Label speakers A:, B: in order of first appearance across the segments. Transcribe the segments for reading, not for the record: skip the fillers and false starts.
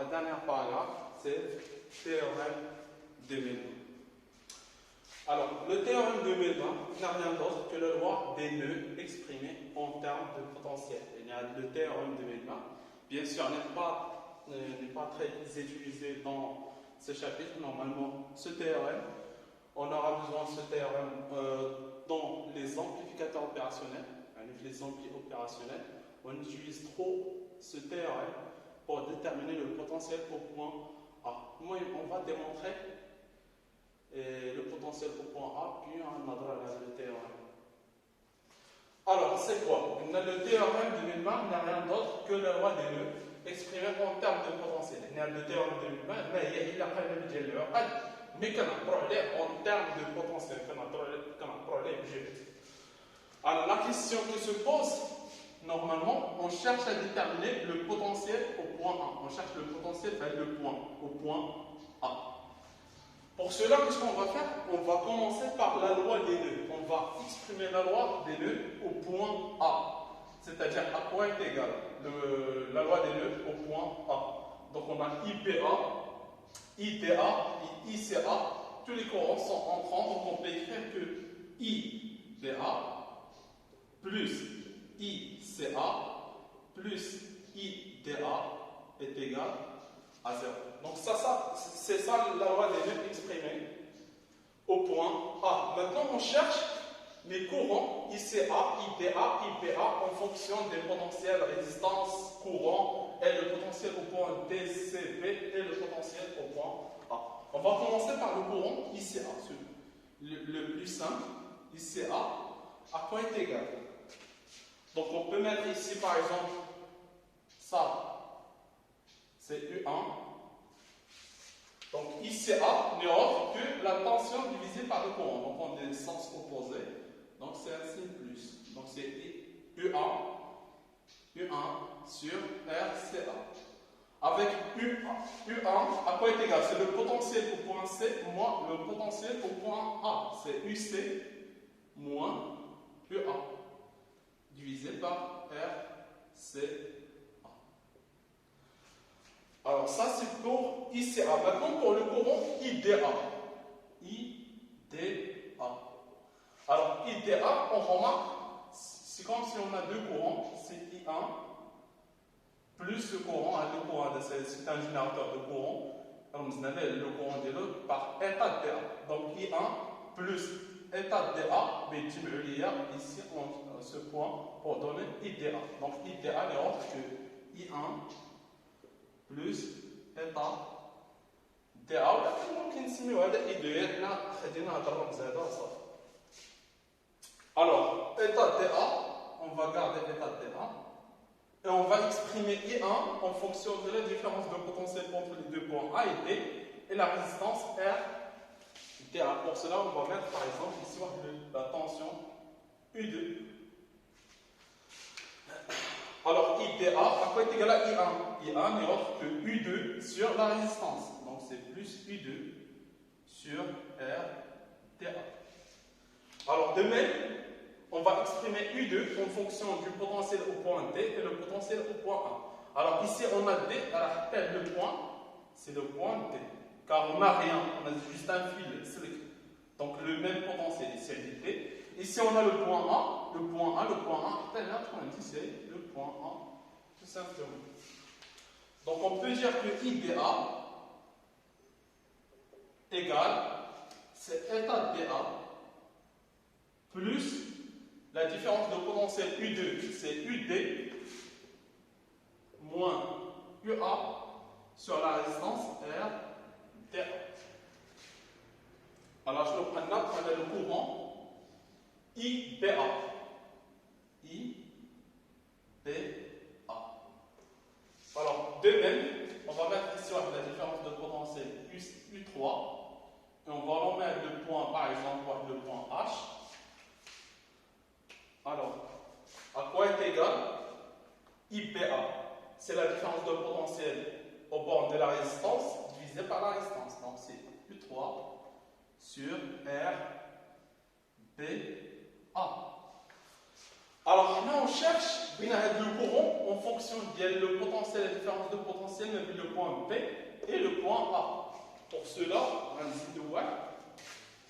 A: dernier paragraphe, c'est théorème 2020. Alors, le théorème 2020 n'a rien d'autre que la loi des nœuds exprimés en termes de potentiel. Il y a le théorème 2020, bien sûr, n'est pas très utilisé dans ce chapitre. Normalement, ce théorème, on aura besoin de ce théorème dans les amplificateurs opérationnels, les amplis opérationnels. On utilise trop ce théorème pour déterminer le potentiel au point A. Moi, on va démontrer le potentiel au point A, puis on aura le théorème. Alors, c'est quoi? Le théorème de 2020 n'a rien d'autre que la loi des nœuds exprimée en termes de potentiel. Il y a le théorème de 2020, mais il a pas le même mais qu'on a problème en termes de potentiel, qu'on a problème. Alors, la question qui se pose, normalement, on cherche à déterminer le potentiel au point A. On cherche le potentiel vers le point, au point A. Pour cela, qu'est-ce qu'on va faire? On va commencer par la loi des nœuds. On va exprimer la loi des nœuds au point A. C'est-à-dire à quoi est égal la loi des nœuds au point A. Donc on a IPA, ITA et ICA. Tous les courants sont entrants, donc on peut écrire que IPA plus ICA plus IDA est égal à 0. Donc c'est ça la loi des nœuds exprimée au point A. Maintenant, on cherche les courants ICA, IDA, IPA en fonction des potentiels résistance, courant et le potentiel au point DCP et le potentiel au point A. On va commencer par le courant ICA, le plus simple, ICA, à quoi est égal? Donc on peut mettre ici par exemple ça, c'est U1. Donc ICA n'est autre que la tension divisée par le courant. Donc on a des sens opposés. Donc c'est un signe plus. Donc c'est U1 sur RCA. Avec U1, à quoi est égal? C'est le potentiel au point C moins le potentiel au point A. C'est UC moins UA divisé par RCA. Alors ça c'est pour ICA. Maintenant pour le courant IDA. IDA. Alors IDA, on remarque, c'est comme si on a deux courants, c'est I1 plus ce courant, c'est un générateur de courant, on appelle le courant de l'autre par état DA. Donc I1 plus état DA, mais ici on ce point pour donner IDA. Donc IDA n'est autre que I1 plus état DA. ممكن نسميو هذا IDA حنا خدينا هذا الرمز هذا وصافي. Alors, état DA, on va garder état DA. Et on va exprimer I1 en fonction de la différence de potentiel entre les deux points A et D et la résistance R DA. Pour cela, on va mettre par exemple ici la tension U2. Alors IDA, à quoi est égal à I1? I1 n'est autre que U2 sur la résistance. Donc c'est plus U2 sur R DA. Alors de même, on va exprimer U2 en fonction du potentiel au point D et le potentiel au point A. Alors ici on a D, alors le point, c'est le point D. Car on n'a rien, on a juste un fil slick. Donc le même potentiel ici est D. Ici on a le point A, le point A, c'est le point A, tout simplement. Donc on peut dire que IDA égale, c'est état DA plus la différence de potentiel U2, c'est UD moins UA sur la résistance R DA. Alors je le prends là, on a le courant IBA. IBA. Alors de même, on va mettre ici la différence de potentiel U3 et on va remettre le point, par exemple, le point H. Alors, à quoi est égal IPA? C'est la différence de potentiel au bord de la résistance divisé par la résistance. Donc c'est U3 sur RBA. Alors là on cherche le courant en fonction fonction le potentiel, la différence de potentiel, mais le point B et le point A. Pour cela, on a dit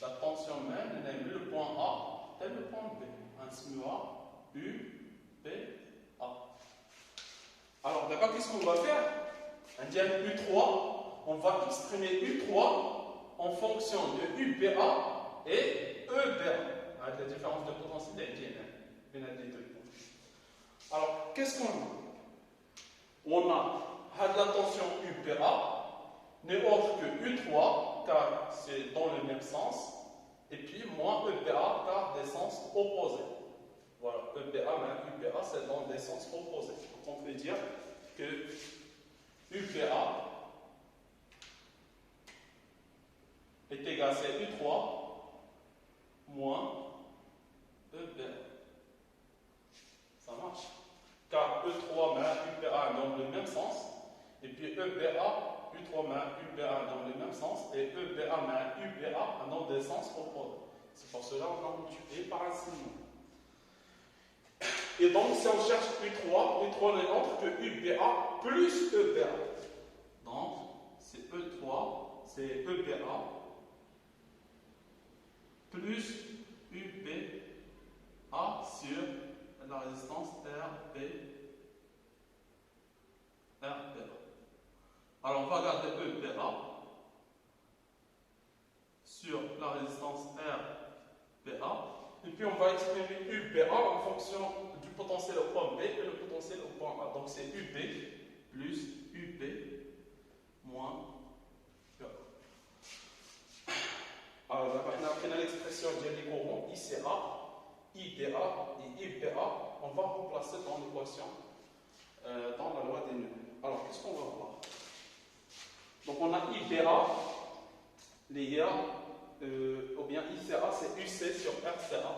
A: la tension même, on a le point A et le point B. Ainsi, U, B, A. Alors, d'accord, qu'est-ce qu'on va faire? Un diamètre U3, on va exprimer U3 en fonction de UBA et EBA, avec la différence de potentiel indienne. Il y en a des deux. Alors, qu'est-ce qu'on a? On a de la tension UBA, n'est autre que U3, car c'est dans le même sens, et puis moins EBA, car des sens opposés. Voilà, EBA moins UBA, c'est dans des sens opposés. Donc, on peut dire que UBA est égal à U3 moins EBA. Ça marche. Car E3 moins UBA dans le même sens, et puis EBA, U3 moins UBA dans le même sens, et EBA moins UBA dans des sens opposés. C'est pour cela qu'on a multiplié par un signe. Et donc, si on cherche U3 n'est autre que UBA plus EBA. Donc, c'est E3, c'est EBA plus UBA sur la résistance RBA. Alors, on va regarder EBA sur la résistance RBA. Et puis, on va exprimer UBA en fonction du potentiel au point B et le potentiel au point A. Donc, c'est UB plus UB moins UA. Alors, maintenant, on a l'expression des courants ICA, IDA et IBA. On va remplacer dans l'équation, dans la loi des nœuds. Alors, qu'est-ce qu'on va voir? Donc, on a IBA, les IA, ou bien ICA, c'est UC sur RCA.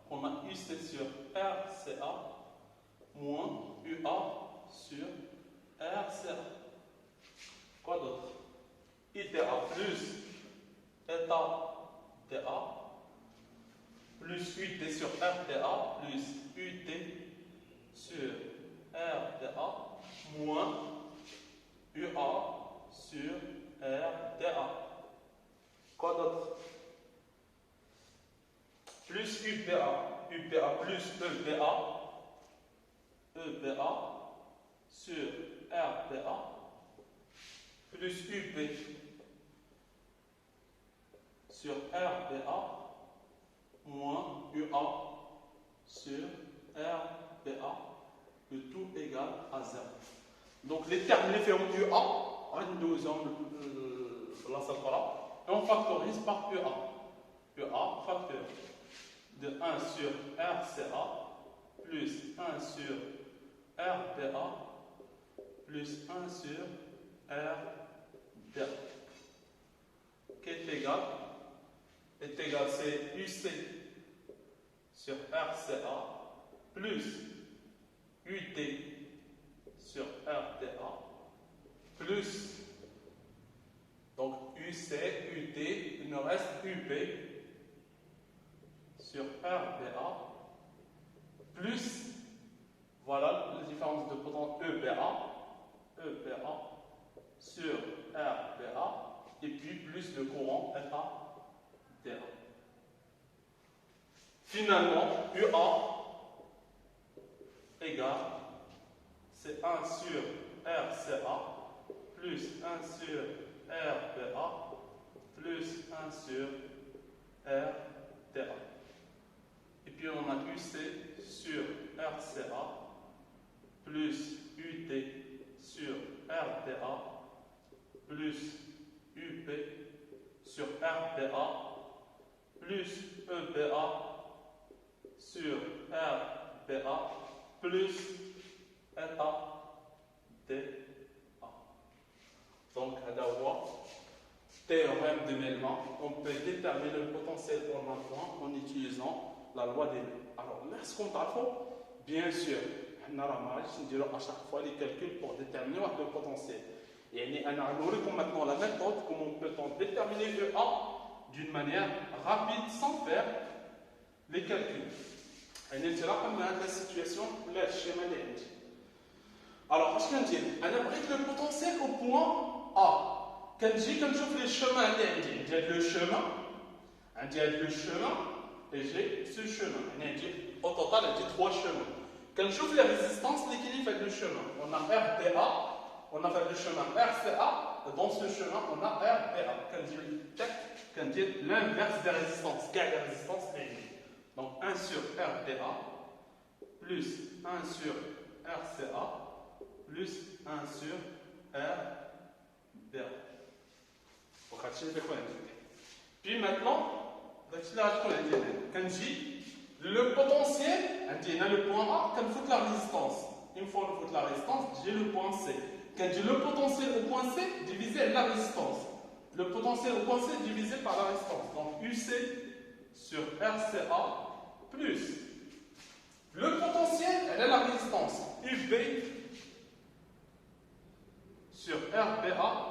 A: On a UC sur RCA moins UA sur RCA. Quoi d'autre? IDA plus ETA DA plus UT sur RDA plus UT sur RDA moins UA sur RDA. Quoi d'autre? Plus UPA, UPA plus EBA sur RBA plus UP sur RBA moins UA sur RBA, le tout égal à 0. Donc les termes les feront UA, nous la salle et on factorise par UA. UA facteur de 1 sur RCA plus 1 sur RBA plus 1 sur RBA qui est égal c'est UC sur RCA plus UT sur RDA plus donc UC, UT, il nous reste UB sur RBA plus voilà la différence de potentiel EBA sur RBA et puis plus le courant FA. Finalement, UA égale, c'est 1 sur RCA plus 1 sur RBA plus 1 sur RDA. Et puis on a UC sur RCA plus UT sur RDA plus UP sur RBA plus EBA sur RBA plus ETA DA. Donc, à d'avoir théorème de Melman, on peut déterminer le potentiel en un point en utilisant la loi des nœuds. Alors, est-ce qu'on t'a fait? Bien sûr, on a à chaque fois les calculs pour déterminer le potentiel. Et on a maintenant la méthode comment on peut déterminer le A d'une manière rapide sans faire les calculs. Et c'est là comme la situation, le schéma. Alors, je vais dire, on abrite le potentiel au point A. Quand je trouve les chemins, j'ai le chemin, et j'ai ce chemin. Au total, j'ai 3 chemins. Quand je trouve les résistances, l'équilibre fait le chemin. On a RDA, on a fait le chemin RCA, et dans ce chemin, on a RDA. Quand j'ai l'inverse des résistances, quelle est la résistance est donc 1 sur RDA plus 1 sur RCA plus 1 sur RDA. Puis maintenant, quand j'ai le potentiel, on a le point A, quand il faut la résistance. Une fois qu'il faut la résistance, j'ai le point C. Quand j'ai le potentiel au point C, divisé la résistance. Le potentiel au point C divisé par la résistance. Donc UC sur RCA plus le potentiel, elle est la résistance. UB sur RBA.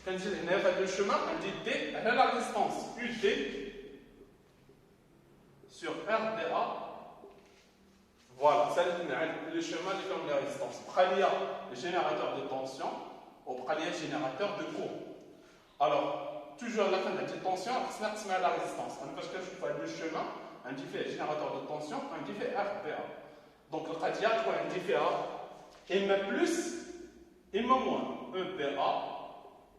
A: Quand j'ai les nerfs de chemin, on dit D, elle est la résistance. UD sur RDA. Voilà, c'est le chemin qui forme la résistance. Pralia, le générateur de tension, au pralia, générateur de courant. Alors, toujours à la fin de la tension, on a la résistance. Parce que je fais le chemin, on dit fait générateur de tension, on dit fait RPA. Donc, le pralia, on dit fait A, M plus, M moins, EPA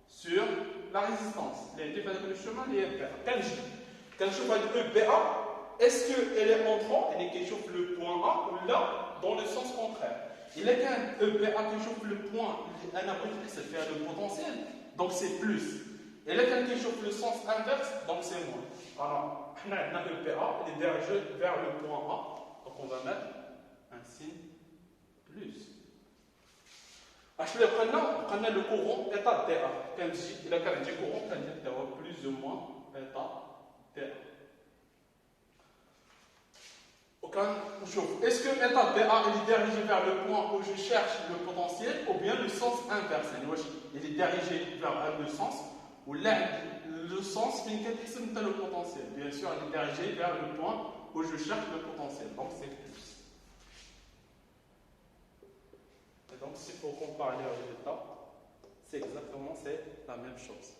A: sur la résistance. Les différents du chemin, les EPA. Quand je fais EPA, est-ce qu'elle est entrant, elle est qui chauffe le point A ou là, dans le sens contraire? Il est qu'un EPA qui chauffe le point, un abri qui se fait le potentiel, donc c'est plus. Il est qu'un qui chauffe le sens inverse, donc c'est moins. Alors, on a un EPA, il est dirigé vers le point A, donc on va mettre un signe plus. Prenez le courant état TA. Quand il a qu'un courant, quand il y plus ou moins état TA. Est-ce que l'état BA est dirigé vers le point où je cherche le potentiel ou bien le sens inverse? Il est dirigé vers le sens où le sens fait le potentiel. Bien sûr, il est dirigé vers le point où je cherche le potentiel. Donc c'est plus. Et donc, si pour comparer les résultats, c'est exactement la même chose.